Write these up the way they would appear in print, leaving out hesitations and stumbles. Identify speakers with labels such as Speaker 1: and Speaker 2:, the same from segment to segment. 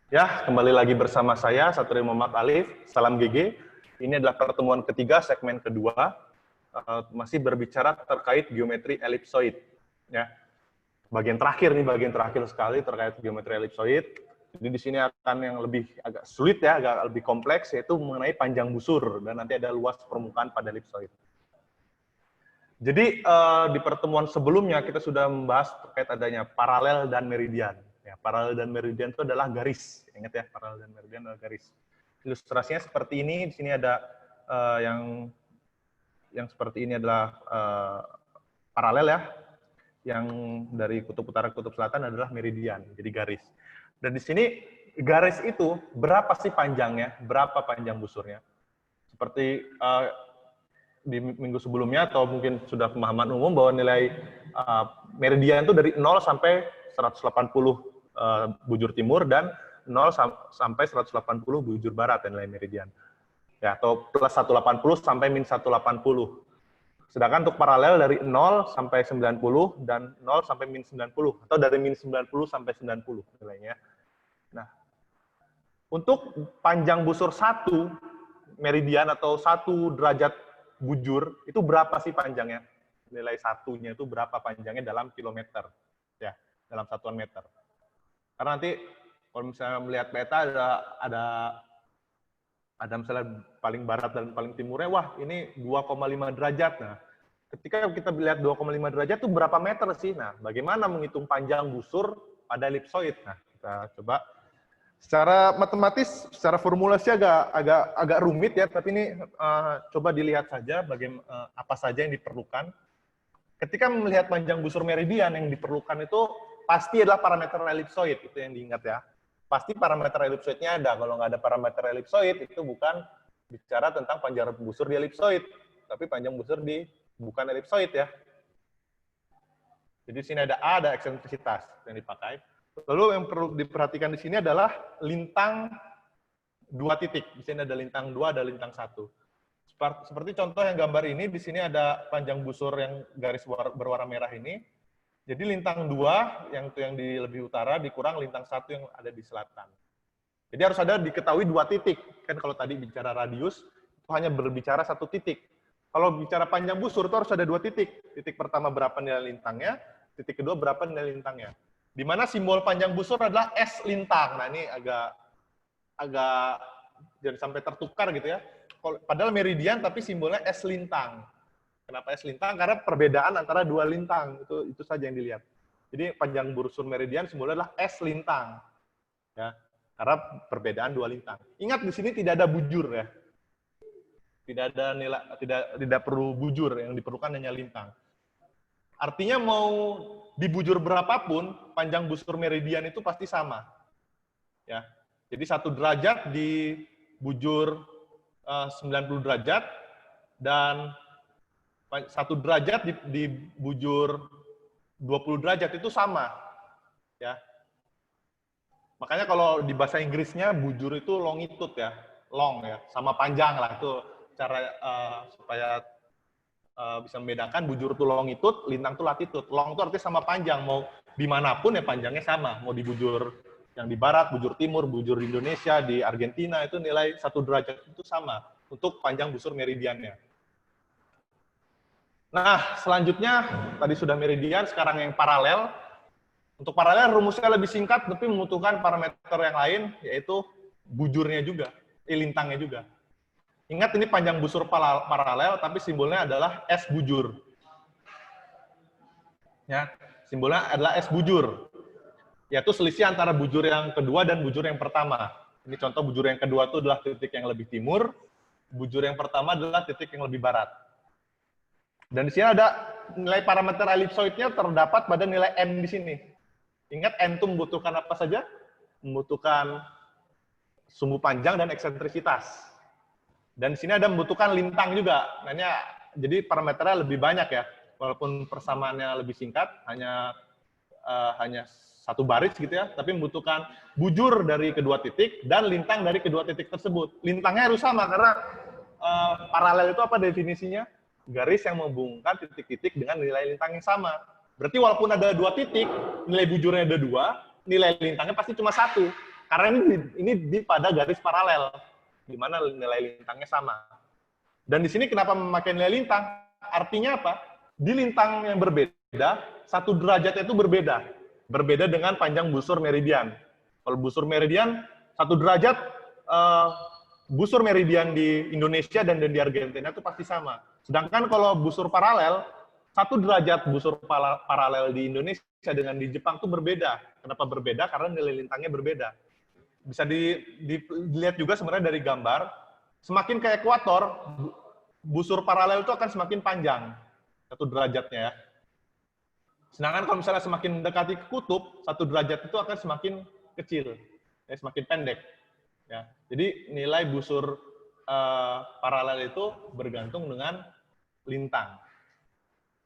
Speaker 1: Ya, kembali lagi bersama saya, Satrio Muhammad Alif, Salam GG. Ini adalah pertemuan ketiga, segmen kedua, masih berbicara terkait geometri elipsoid. Ya, bagian terakhir sekali terkait geometri elipsoid. Jadi di sini akan yang lebih agak sulit ya, agak lebih kompleks, yaitu mengenai panjang busur, dan nanti ada luas permukaan pada elipsoid. Jadi di pertemuan sebelumnya kita sudah membahas terkait adanya paralel dan meridian. Ya, paralel dan meridian itu adalah garis. Ingat ya, paralel dan meridian adalah garis. Ilustrasinya seperti ini. Di sini ada yang seperti ini adalah paralel ya. Yang dari kutub utara ke kutub selatan adalah meridian, jadi garis. Dan di sini garis itu berapa sih panjangnya, berapa panjang busurnya? Seperti di minggu sebelumnya atau mungkin sudah pemahaman umum bahwa nilai meridian itu dari 0 sampai 180 bujur timur dan 0 sampai 180 bujur barat ya, nilai meridian. Ya, atau plus 180 sampai min 180. Sedangkan untuk paralel dari 0 sampai 90 dan 0 sampai min 90 atau dari min 90 sampai 90 nilainya. Nah, untuk panjang busur satu meridian atau satu derajat bujur, itu berapa sih panjangnya? Nilai satunya itu berapa panjangnya dalam kilometer, ya, dalam satuan meter. Karena nanti kalau misalnya melihat peta ada misalnya paling barat dan paling timurnya, wah ini 2,5 derajat. Nah, ketika kita lihat 2,5 derajat itu berapa meter sih? Nah, bagaimana menghitung panjang busur pada elipsoid? Nah, kita coba secara matematis, secara formulasi agak rumit ya, tapi ini coba dilihat saja apa saja yang diperlukan. Ketika melihat panjang busur meridian, yang diperlukan itu pasti adalah parameter elipsoid, itu yang diingat ya. Pasti parameter elipsoidnya ada. Kalau nggak ada parameter elipsoid, itu bukan bicara tentang panjang busur di elipsoid, tapi panjang busur di bukan elipsoid ya. Jadi sini ada A, ada eksentrisitas yang dipakai. Lalu yang perlu diperhatikan di sini adalah lintang 2 titik. Di sini ada lintang 2, ada lintang 1. Seperti contoh yang gambar ini, di sini ada panjang busur yang garis berwarna merah ini. Jadi lintang 2 yang di lebih utara dikurang lintang 1 yang ada di selatan. Jadi harus ada diketahui 2 titik. Kan kalau tadi bicara radius, itu hanya berbicara 1 titik. Kalau bicara panjang busur itu harus ada 2 titik. Titik pertama berapa nilai lintangnya, titik kedua berapa nilai lintangnya. Di mana simbol panjang busur adalah S lintang. Nah, ini agak jadi sampai tertukar gitu ya. Padahal meridian tapi simbolnya S lintang. Kenapa S lintang? Karena perbedaan antara 2 lintang. Itu saja yang dilihat. Jadi panjang busur meridian simbolnya adalah S lintang. Ya. Karena perbedaan 2 lintang. Ingat di sini tidak ada bujur ya. Tidak ada nilai, tidak perlu bujur, yang diperlukan hanya lintang. Artinya mau di bujur berapapun, panjang busur meridian itu pasti sama. Ya. Jadi 1 derajat di bujur 90 derajat dan 1 derajat di bujur 20 derajat itu sama. Ya. Makanya kalau di bahasa Inggrisnya bujur itu longitude ya, long ya, sama panjang lah, itu cara supaya bisa membedakan bujur itu longitude, lintang itu latitude. Long itu artinya sama panjang, mau dimanapun ya panjangnya sama, mau di bujur yang di barat, bujur timur, bujur di Indonesia, di Argentina itu nilai 1 derajat itu sama untuk panjang busur meridiannya. Nah, selanjutnya tadi sudah meridian, sekarang yang paralel. Untuk paralel rumusnya lebih singkat, tapi membutuhkan parameter yang lain, yaitu bujurnya juga, lintangnya juga. Ingat ini panjang busur paralel, tapi simbolnya adalah S bujur. Ya, simbolnya adalah S bujur. Yaitu selisih antara bujur yang kedua dan bujur yang pertama. Ini contoh bujur yang kedua itu adalah titik yang lebih timur, bujur yang pertama adalah titik yang lebih barat. Dan di sini ada nilai parameter elipsoidnya terdapat pada nilai N di sini. Ingat N itu membutuhkan apa saja? Membutuhkan sumbu panjang dan eksentrisitas. Dan di sini ada membutuhkan lintang juga. Nah, jadi parameternya lebih banyak ya. Walaupun persamaannya lebih singkat, hanya 1 baris gitu ya, tapi membutuhkan bujur dari kedua titik dan lintang dari kedua titik tersebut. Lintangnya harus sama karena paralel itu apa definisinya? Garis yang menghubungkan titik-titik dengan nilai lintang yang sama. Berarti walaupun ada 2 titik, nilai bujurnya ada 2, nilai lintangnya pasti cuma 1. Karena ini pada garis paralel, di mana nilai lintangnya sama. Dan di sini kenapa memakai nilai lintang? Artinya apa? Di lintang yang berbeda, 1 derajatnya itu berbeda. Berbeda dengan panjang busur meridian. Kalau busur meridian, 1 derajat, busur meridian di Indonesia dan di Argentina itu pasti sama. Sedangkan kalau busur paralel, 1 derajat busur paralel di Indonesia dengan di Jepang itu berbeda. Kenapa berbeda? Karena nilai lintangnya berbeda. Bisa dilihat juga sebenarnya dari gambar, semakin ke ekuator, busur paralel itu akan semakin panjang, 1 derajatnya ya. Sedangkan kalau misalnya semakin mendekati ke kutub, 1 derajat itu akan semakin kecil, ya, semakin pendek. Ya. Jadi nilai busur paralel itu bergantung dengan lintang.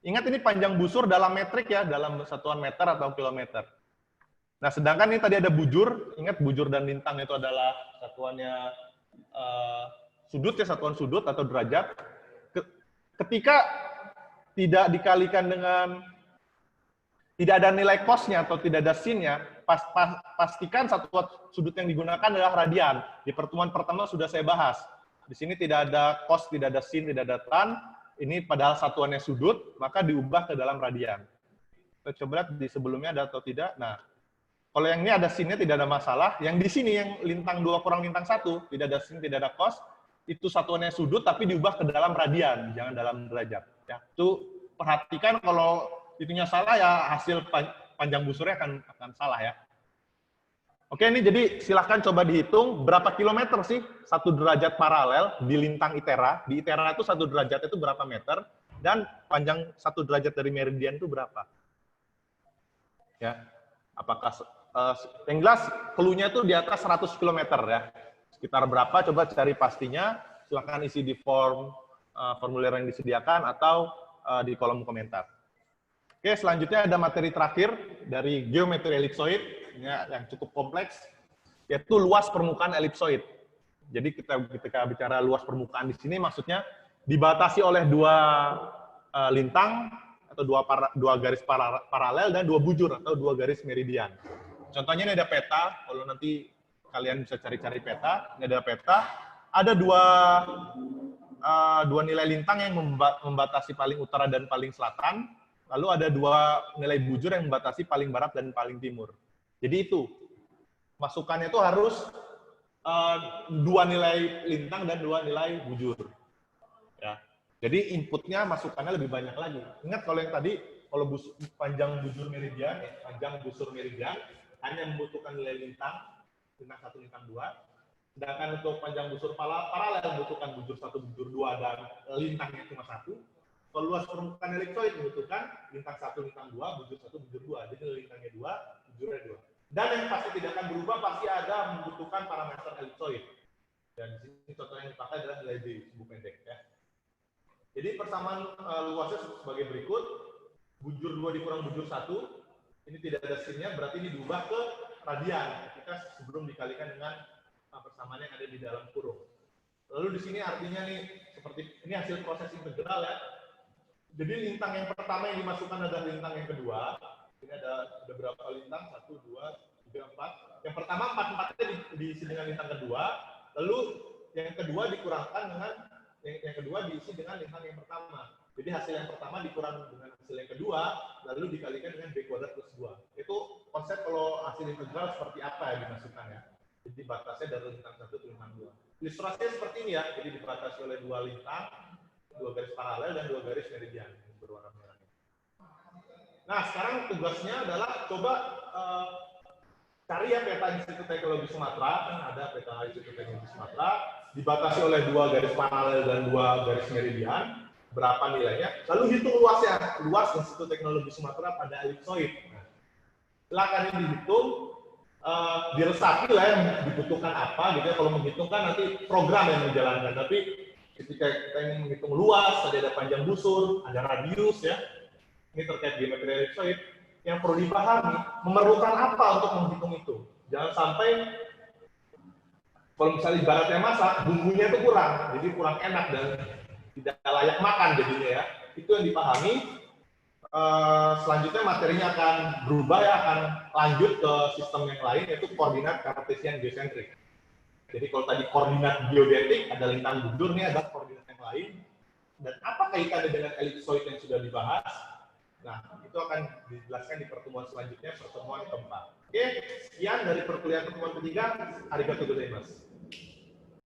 Speaker 1: Ingat ini panjang busur dalam metrik ya, dalam satuan meter atau kilometer. Nah, sedangkan ini tadi ada bujur, ingat bujur dan lintang itu adalah satuannya sudut ya, satuan sudut atau derajat. Ketika tidak dikalikan dengan, tidak ada nilai cos-nya atau tidak ada sin-nya, pastikan satuan sudut yang digunakan adalah radian. Di pertemuan pertama sudah saya bahas. Di sini tidak ada cos, tidak ada sin, tidak ada tan. Ini padahal satuannya sudut, maka diubah ke dalam radian. Kita coba lihat di sebelumnya ada atau tidak. Nah, kalau yang ini ada sin-nya tidak ada masalah. Yang di sini yang lintang 2 kurang lintang 1, tidak ada sin, tidak ada cos, itu satuannya sudut tapi diubah ke dalam radian, jangan dalam derajat. Ya, itu perhatikan kalau itunya salah ya hasil panjang busurnya akan salah ya. Oke, ini jadi silahkan coba dihitung berapa kilometer sih 1 derajat paralel di lintang Itera. Di Itera itu 1 derajat itu berapa meter dan panjang 1 derajat dari meridian itu berapa? Ya. Apakah yang jelas clue-nya itu di atas 100 km ya. Sekitar berapa coba cari pastinya, silakan isi di formulir yang disediakan atau di kolom komentar. Oke, selanjutnya ada materi terakhir dari geometri elipsoid yang cukup kompleks, yaitu luas permukaan elipsoid. Jadi ketika bicara luas permukaan di sini maksudnya dibatasi oleh 2 lintang atau 2 garis paralel dan 2 bujur atau 2 garis meridian. Contohnya ini ada peta, kalau nanti kalian bisa cari-cari peta, ini ada peta, ada 2 nilai lintang yang membatasi paling utara dan paling selatan, lalu ada 2 nilai bujur yang membatasi paling barat dan paling timur. Jadi itu, masukannya itu harus 2 nilai lintang dan 2 nilai bujur. Ya. Jadi inputnya masukannya lebih banyak lagi. Ingat kalau yang tadi, kalau panjang busur meridian hanya membutuhkan nilai lintang 1, lintang 2. Sedangkan untuk panjang busur paralel membutuhkan bujur 1, bujur 2 dan lintangnya cuma 1. Kalau luas permukaan elipsoid membutuhkan lintang 1, lintang 2, bujur 1, bujur 2. Jadi lintangnya 2, bujurnya 2. Dan yang pasti tidak akan berubah pasti ada membutuhkan parameter elipsoid. Dan di sini contoh yang dipakai adalah nilai D, sumbu pendek ya. Jadi persamaan luasnya sebagai berikut. Bujur 2 dikurang bujur 1. Ini tidak ada sin-nya, berarti ini diubah ke radian ketika sebelum dikalikan dengan persamaan yang ada di dalam kurung. Lalu di sini artinya nih, seperti ini hasil proses integral ya. Jadi lintang yang pertama yang dimasukkan adalah lintang yang kedua. Ini ada berapa lintang? 1, 2, 3, 4. Yang pertama 4-4-nya diisi dengan lintang kedua. Lalu yang kedua dikurangkan dengan yang kedua diisi dengan lintang yang pertama. Jadi hasil yang pertama dikurang dengan hasil yang kedua, lalu dikalikan dengan B kuadrat plus 2. Itu konsep kalau hasil integral seperti apa yang dimasukkan ya. Jadi batasnya dari lintang 1 ke lintang 2. Ilustrasinya seperti ini ya, jadi dibatasi oleh 2 lintang, 2 garis paralel dan 2 garis meridian berwarna merah. Nah, sekarang tugasnya adalah coba cari ya peta Institut Teknologi Sumatera, kan ada peta Institut Teknologi Sumatera, dibatasi oleh 2 garis paralel dan 2 garis meridian, berapa nilainya, lalu hitung luasnya, luas Institut Teknologi Sumatera pada elipsoid. Nah, silakan ini dihitung, diresapi lah yang dibutuhkan apa, gitu ya. Kalau menghitung kan nanti program yang menjalankan, tapi ketika kita ingin menghitung luas, tadi ada panjang busur, ada radius ya, ini terkait geometri elipsoid, yang perlu dipahami, memerlukan apa untuk menghitung itu. Jangan sampai, kalau misalnya ibaratnya masak, bumbunya itu kurang, jadi kurang enak dan tidak layak makan jadinya ya. Itu yang dipahami. selanjutnya materinya akan berubah ya, akan lanjut ke sistem yang lain, yaitu koordinat Cartesian geosentrik. Jadi kalau tadi koordinat geodetik, ada lintang bujur, nih ada koordinat yang lain. Dan apa kaitannya dengan ellipsoid yang sudah dibahas? Nah, itu akan dijelaskan di pertemuan selanjutnya, pertemuan keempat. Oke, sekian dari perkuliahan pertemuan ketiga. Arigatou gozaimasu.